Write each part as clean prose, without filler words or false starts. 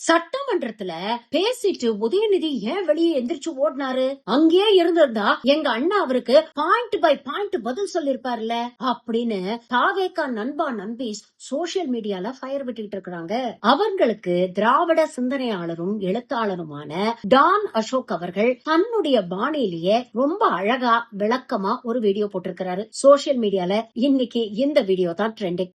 சட்டமன்றத்துல பேசிட்டு உதயநிதி ஏன் வெளியே எந்திரிச்சு ஓடினாரு? அங்கேயே இருந்திருந்தா எங்க அண்ணா அவருக்கு பாயிண்ட் பை பாயிண்ட் பதில் சொல்லிருப்பாருல அப்படின்னு தாவேகா நண்பா நம்பீஸ் சோசியல் மீடியால ஃபயர் விட்டுட்டு இருக்காங்க. அவர்களுக்கு திராவிட சிந்தனையாளரும் எழுத்தாளருமான டான் அசோக் அவர்கள் தன்னுடைய பாணியிலேயே ரொம்ப அழகா விளக்கமா ஒரு வீடியோ போட்டிருக்கிறாரு சோசியல் மீடியால. இன்னைக்கு இந்த வீடியோ தான் ட்ரெண்டிங்.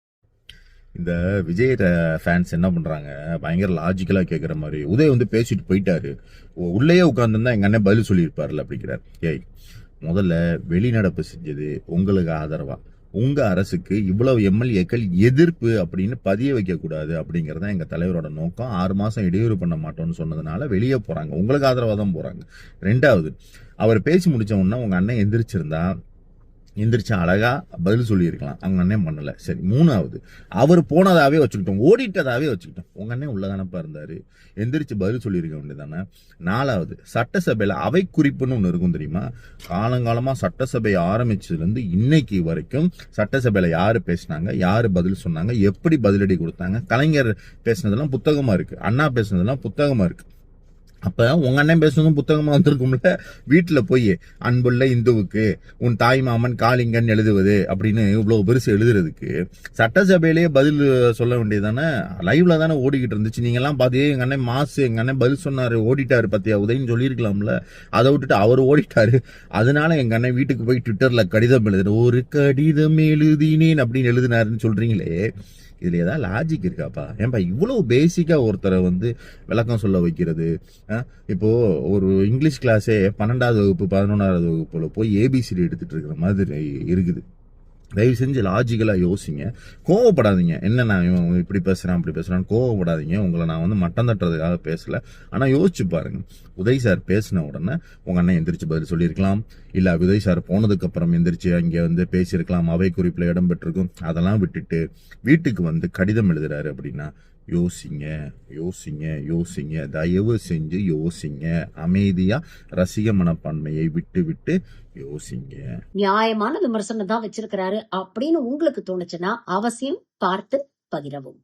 இந்த விஜய் ஃபேன்ஸ் என்ன பண்றாங்க, பயங்கர லாஜிக்கலா கேட்குற மாதிரி உதய் வந்து பேசிட்டு போயிட்டாரு, உள்ளேயே உட்கார்ந்துருந்தா எங்க அண்ணன் பதில் சொல்லியிருப்பார்ல அப்படிங்கிறார். ஏய், முதல்ல வெளிநடப்பு செஞ்சது உங்களுக்கு ஆதரவா? உங்க அரசுக்கு இவ்வளவு எம்எல்ஏக்கள் எதிர்ப்பு அப்படின்னு பதிய வைக்க கூடாது அப்படிங்கறத எங்க தலைவரோட நோக்கம். 6 மாசம் இடையூறு பண்ண மாட்டோம்னு சொன்னதுனால வெளியே போறாங்க, உங்களுக்கு ஆதரவா தான் போறாங்க. ரெண்டாவது, அவர் பேசி முடிச்ச உடனே உங்க அண்ணன் எந்திரிச்சு அழகா பதில் சொல்லியிருக்கலாம், அவங்க அண்ணன் பண்ணல. சரி, மூணாவது, அவர் போனதாவே வச்சுக்கிட்டோம், ஓடிட்டதாவே வச்சுக்கிட்டோம், உங்க அண்ணன் உள்ளதானப்பா இருந்தாரு, எந்திரிச்சு பதில் சொல்லியிருக்க வேண்டியதானே. நாலாவது, சட்டசபையில அவை குறிப்புன்னு ஒன்று இருக்கும் தெரியுமா? காலங்காலமா சட்டசபை ஆரம்பிச்சதுல இருந்து இன்னைக்கு வரைக்கும் சட்டசபையில யாரு பேசினாங்க, யாரு பதில் சொன்னாங்க, எப்படி பதிலடி கொடுத்தாங்க, கலைஞர் பேசினதெல்லாம் புத்தகமா இருக்கு, அண்ணா பேசினதெல்லாம் புத்தகமா இருக்கு. அப்ப உங்க அண்ணன் பேசுனதும் புத்தகமா வந்திருக்கும்ல. வீட்டுல போய் அன்புள்ள இந்துவுக்கு உன் தாய் மாமன் காளிங்கன்னு எழுதுவது அப்படின்னு இவ்வளவு பெருசு எழுதுறதுக்கு சட்டசபையிலேயே பதில் சொல்ல வேண்டியதானே. லைவ்ல தானே ஓடிக்கிட்டு இருந்துச்சு. நீங்க எல்லாம் பாத்தே எங்க அண்ணன் மாசு, எங்க அண்ணன் பதில் சொன்னாரு, ஓடிட்டாரு பத்தியா உதயன்னு சொல்லியிருக்கலாம்ல. அதை விட்டுட்டு அவர் ஓடிட்டாரு. அதனால எங்க அண்ணன் வீட்டுக்கு போய் ட்விட்டர்ல கடிதம் எழுதுற, ஒரு கடிதம் எழுதினேன் அப்படின்னு எழுதினாருன்னு சொல்றீங்களே, இதுல ஏதாவது லாஜிக் இருக்காப்பா? ஏன்பா இவ்வளவு பேசிக்கா ஒருத்தரை வந்து விளக்கம் சொல்ல வைக்கிறது? இப்போ ஒரு இங்கிலீஷ் கிளாஸே 12வது வகுப்பு 11வது வகுப்புல போய் ஏபிசிடி எடுத்துட்டு இருக்கிற மாதிரி இருக்குது. தயவு செஞ்சு லாஜிக்கலா யோசிங்க, கோவப்படாதீங்க. என்ன நான் இப்படி பேசுறேன் அப்படி பேசுறான்னு கோவப்படாதீங்க. உங்களை நான் வந்து மட்டம் தட்டுறதுக்காக பேசல. ஆனா யோசிச்சு பாருங்க, உதய் சார் பேசின உடனே உங்க அண்ணன் எந்திரிச்சு பதில் சொல்லியிருக்கலாம், இல்ல உதய் சார் போனதுக்கு அப்புறம் எந்திரிச்சு அங்க வந்து பேசியிருக்கலாம், அவை குறிப்புல இடம் பெற்றிருக்கும். அதெல்லாம் விட்டுட்டு வீட்டுக்கு வந்து கடிதம் எழுதுறாரு அப்படின்னா யோசிங்க, யோசிங்க, யோசிங்க, தயவு செஞ்சு யோசிங்க. அமைதியா ரசிக மனப்பான்மையை விட்டு விட்டு யோசிங்க. நியாயமான விமர்சனம் தான் வச்சிருக்கிறாரு அப்படின்னு உங்களுக்கு தோணுச்சுன்னா அவசியம் பார்த்து பகிரவும்.